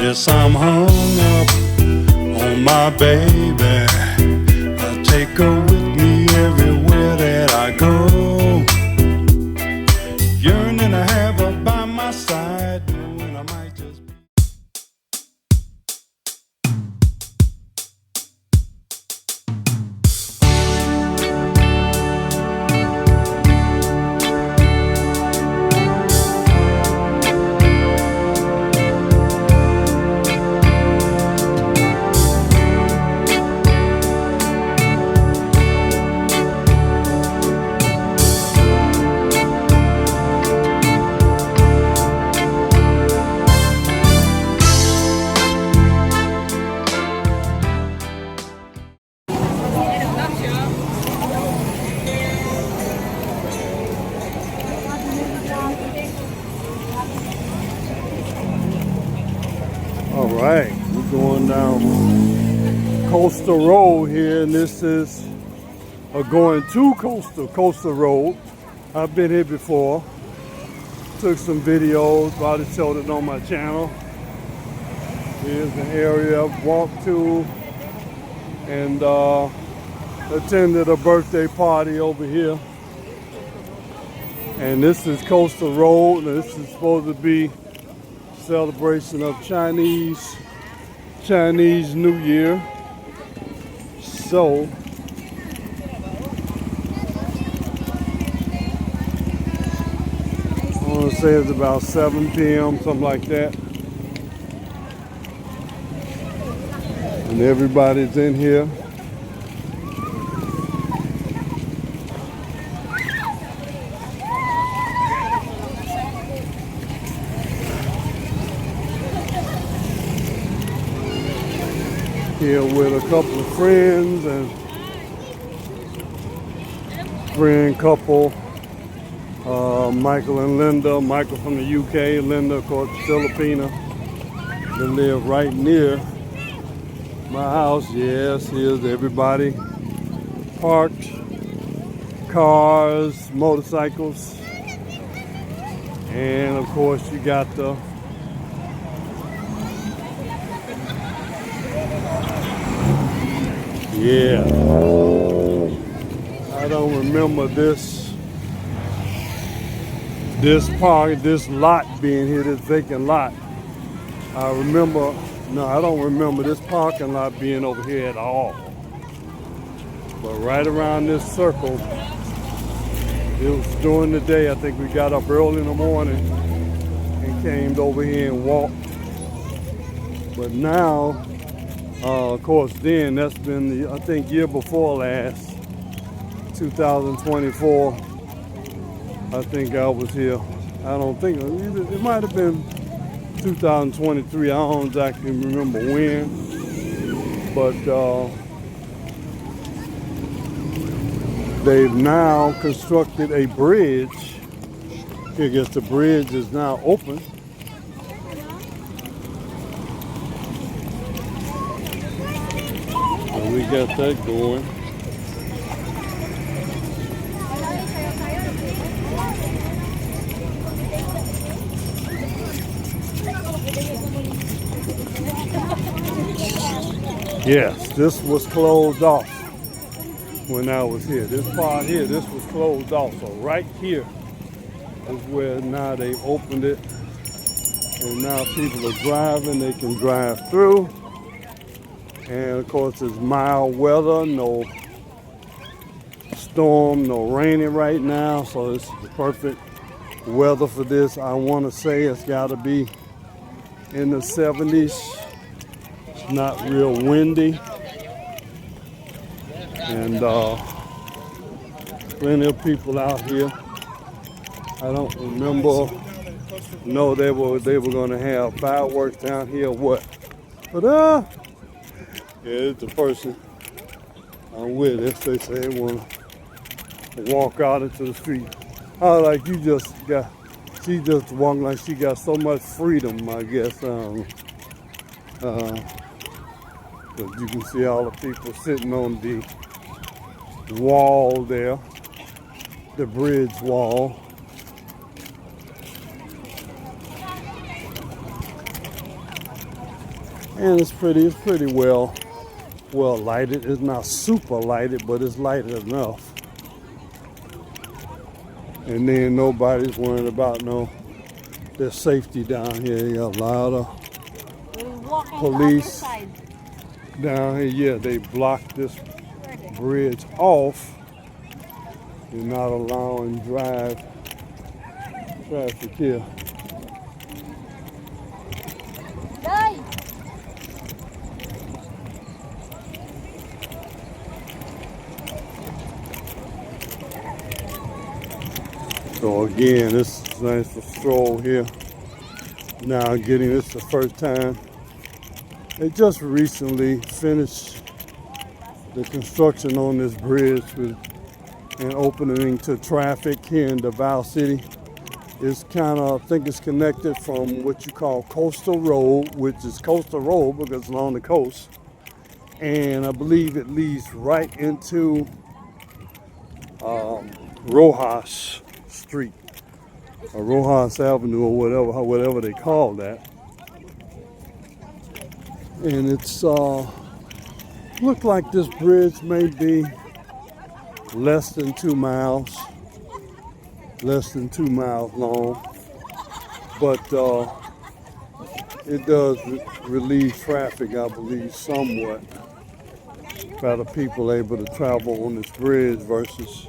guess I'm hung up on my baby. I take her with me everywhere that I go. Yearning to have her by my side, knowing I might just be. All right, we're going down Coastal Road here, and this is going to Coastal Road. I've been here before, took some videos, probably showed it on my channel. Here's an area I've walked to and attended a birthday party over here. And this is Coastal Road, and this is supposed to be celebration of Chinese New Year. So I want to say it's about 7 p.m., something like that. And everybody's in here. Here with a couple of friends and friend couple, Michael and Linda. Michael from the UK, Linda, of course, Filipina. They live right near my house. Yes, here's everybody parked, cars, motorcycles, and of course you got the yeah. I don't remember this park, this lot being here, this vacant lot. I don't remember this parking lot being over here at all. But right around this circle, it was during the day. I think we got up early in the morning and came over here and walked. But now, of course, then that's been I think year before last, 2024. I think I was here. I don't think it might have been 2023. I don't exactly remember when, but they've now constructed a bridge. I guess the bridge is now open. We got that going. Yes, this was closed off when I was here. This part here, this was closed off. So right here is where now they've opened it. And now people are driving, they can drive through. And of course it's mild weather, no storm, no raining right now, so it's the perfect weather for this. I want to say it's got to be in the 70s. It's not real windy. And plenty of people out here. I don't remember, no, they were going to have fireworks down here or what. But yeah, it's the person I'm with. If they say they want to walk out into the street, like she just walking like she got so much freedom, I guess. But you can see all the people sitting on the wall there, the bridge wall. And it's pretty well lighted. It's not super lighted, but it's lighted enough. And then nobody's worrying about their safety down here. You got a lot of police down here. Yeah, they blocked this bridge off. They're not allowing traffic here. So again, this is nice to stroll here. Now getting this the first time. They just recently finished the construction on this bridge with an opening to traffic here in Davao City. It's kind of, I think it's connected from what you call Coastal Road, which is Coastal Road because it's along the coast. And I believe it leads right into Rojas Street, or Rojas Avenue, or whatever they call that. And it's look like this bridge may be less than 2 miles long, but it does relieve traffic, I believe, somewhat. Better people able to travel on this bridge versus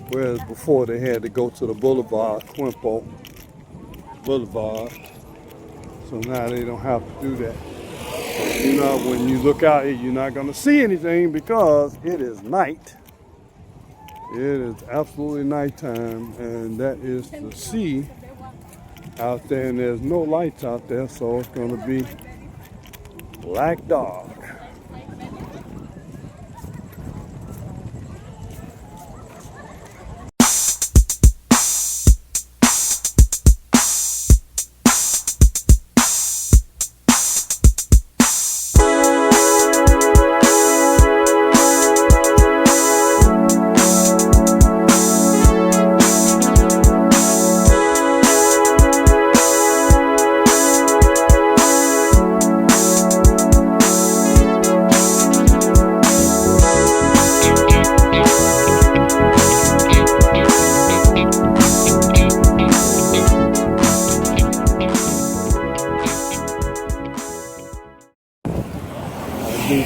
whereas before they had to go to the boulevard, Quimpo Boulevard. So now they don't have to do that. When you look out here, you're not going to see anything because it is night. It is absolutely nighttime, and that is the sea out there, and there's no lights out there, so it's going to be black dark.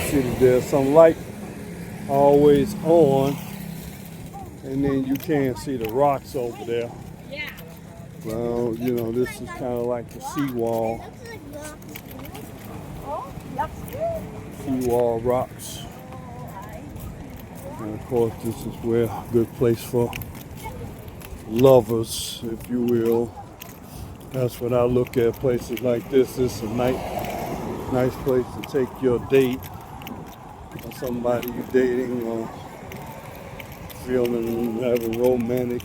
See that there's some light always on, and then you can see the rocks over there. Well, this is kind of like the seawall rocks. And of course, this is where a good place for lovers, if you will. That's what I look at, places like this. This is a nice place to take your date, or somebody you're dating, or having romantic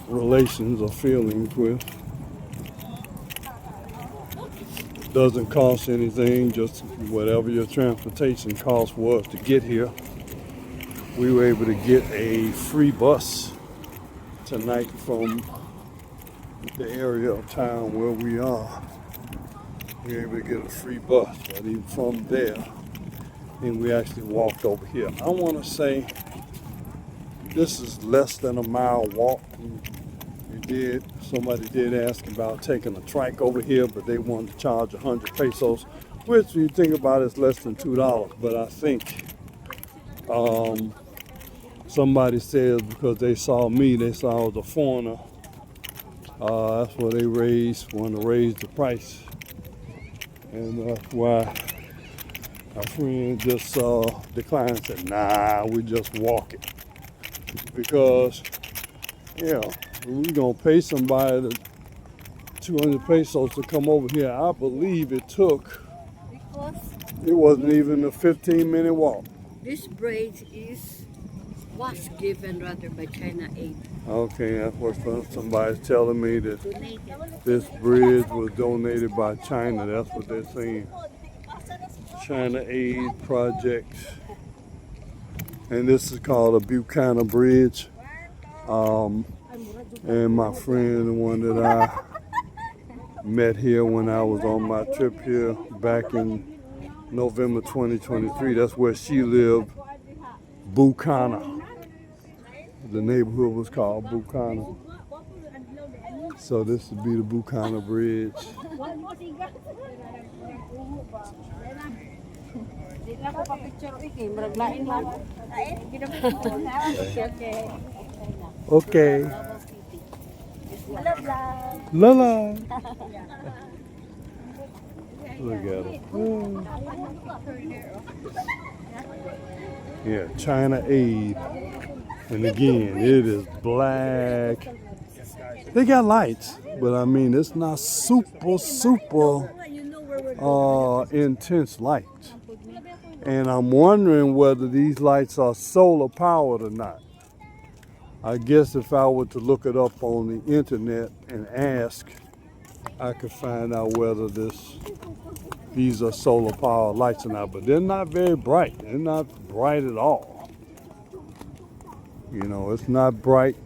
relations or feelings with. Doesn't cost anything, just whatever your transportation cost was to get here. We were able to get a free bus tonight from the area of town where we are. We were able to get a free bus, but even from there, and we actually walked over here. I want to say this is less than a mile walk. Somebody did ask about taking a trike over here, but they wanted to charge 100 pesos, which you think about is less than $2. But I think somebody said because they saw me, they saw I was a foreigner. That's why they wanted to raise the price. And that's why our friend just declined and said, nah, we just walk it. Because, we're going to pay somebody 200 pesos to come over here. I believe it wasn't even a 15-minute walk. This bridge was given rather by China Aid. Okay, that's what somebody's telling me, that this bridge was donated by China. That's what they're saying. China Aid project. And this is called a Buchanan Bridge. And my friend, the one that met here when I was on my trip here back in November 2023. That's where she lived, Bukana. The neighborhood was called Bukana. So this would be the Bukana Bridge. Okay. Lala. Look at her. Yeah, China Aid. And again, it is black. They got lights, but I mean, it's not super intense lights. And I'm wondering whether these lights are solar powered or not. I guess if I were to look it up on the internet and ask, I could find out whether these are solar powered lights or not. But they're not very bright. They're not bright at all. You know, it's not bright,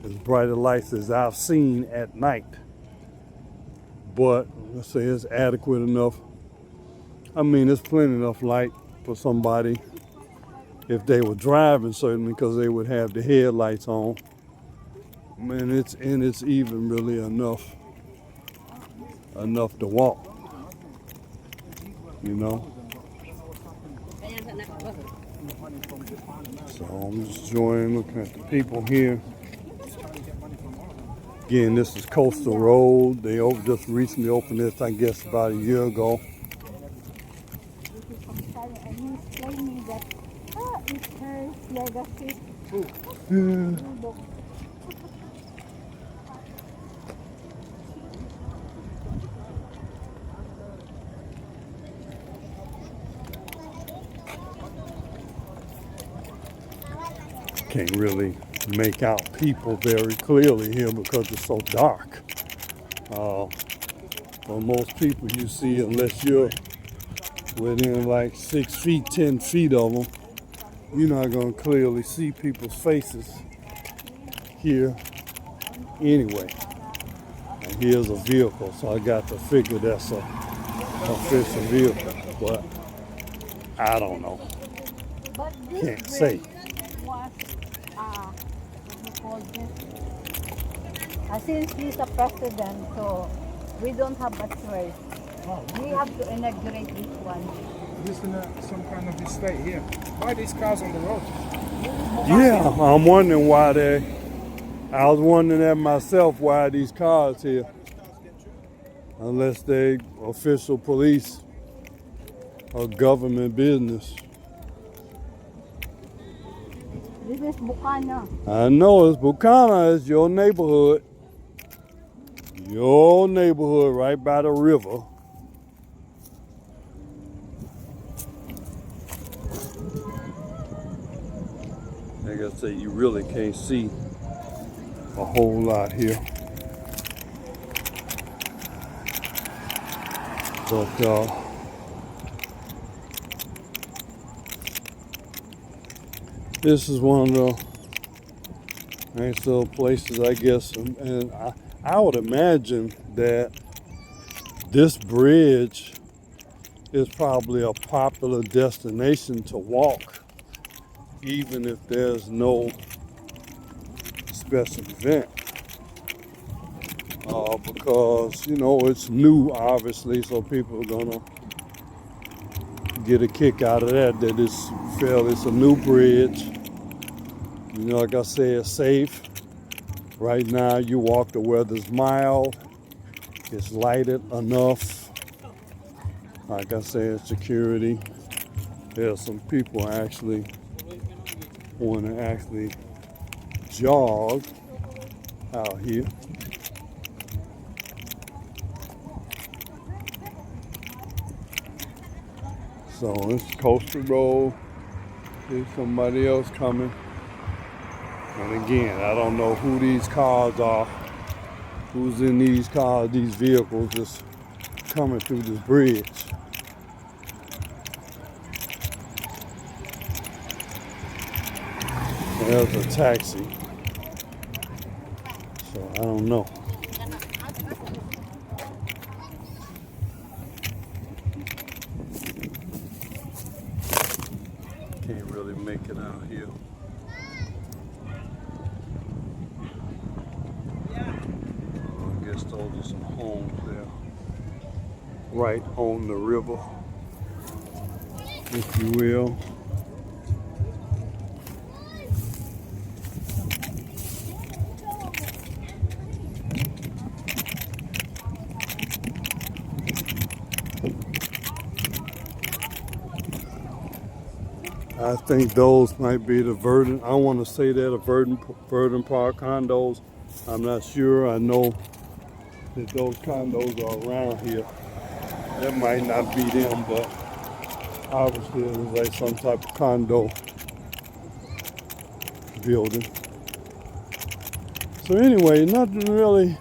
as bright a lights as I've seen at night. But let's say it's adequate enough. I mean, it's plenty enough light for somebody if they were driving, certainly, because they would have the headlights on. And it's even really enough to walk, you know. So I'm just enjoying looking at the people here. Again, this is Coastal Road. They just recently opened this, I guess, about a year ago. Yeah. Can't really make out people very clearly here because it's so dark. For most people you see, unless you're within like 6 feet, 10 feet of them, you're not going to clearly see people's faces here anyway. And here's a vehicle, so I got to figure that's a official vehicle, but I don't know. Can't say. Since he's a president, so we don't have a choice. We have to inaugurate this one. This is some kind of estate here. Why are these cars on the road? Yeah, I'm wondering why I was wondering that myself, why are these cars here? Unless they official police or government business. This is Bukana. I know it's Bukana, it's your neighborhood. Your neighborhood right by the river. Like I say, you really can't see a whole lot here. But this is one of the nice little places, I guess, and I would imagine that this bridge is probably a popular destination to walk, even if there's no special event. Because, you know, it's new, obviously, so people are gonna get a kick out of that it's a new bridge. You know, like I said, it's safe. Right now, you walk, the weather's mild. It's lighted enough. Like I said, security. There's some people actually want to jog out here. So it's Coastal Road. There's somebody else coming. And again, I don't know who these cars are, who's in these cars, these vehicles just coming through this bridge. There's a taxi. So I don't know. make it out here. I guess those are some homes there. Right on the river, if you will. I think those might be the Verdant. I want to say they're the Verdant Park condos. I'm not sure. I know that those condos are around here. That might not be them, but obviously it was like some type of condo building. So anyway, nothing really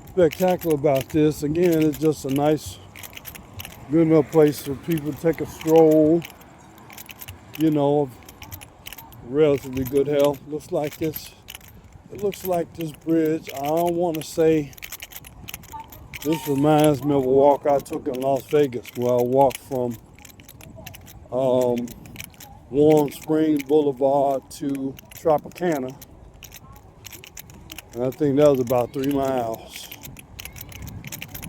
spectacular about this. Again, it's just a nice, good enough place for people to take a stroll. You know, relatively good health. Looks like this. It looks like this bridge. I don't want to say. This reminds me of a walk I took in Las Vegas, where I walked from Warm Springs Boulevard to Tropicana. And I think that was about 3 miles.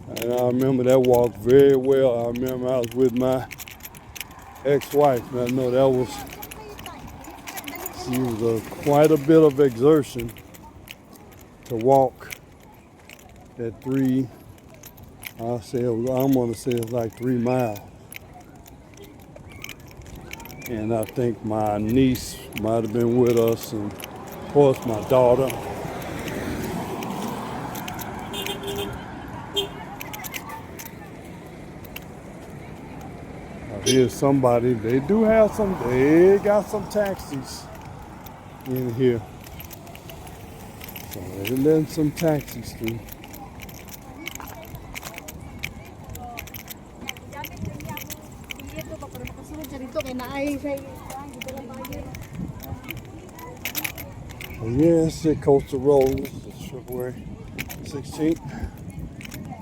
And I remember that walk very well. I remember I was with my ex-wife, and I know that was, she was quite a bit of exertion to walk that I'm gonna say it's like 3 miles. And I think my niece might have been with us, and of course my daughter. Here's somebody, they got some taxis in here. So they're letting some taxis through. Yes, at Coastal Road. This is February 16th.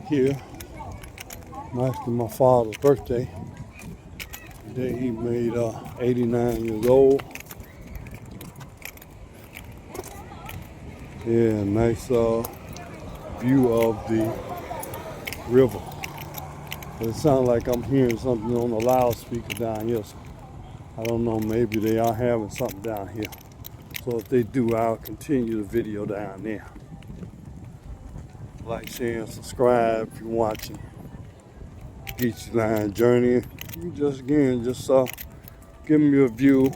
Here. Actually my father's birthday. Today he made 89 years old. Yeah, nice view of the river. But it sounds like I'm hearing something on the loudspeaker down here. So I don't know, maybe they are having something down here. So if they do, I'll continue the video down there. Like, share, and subscribe if you're watching Beach Line Journey. You just giving me a view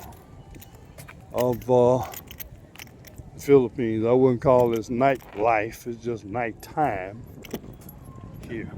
of the Philippines. I wouldn't call this nightlife, it's just nighttime here.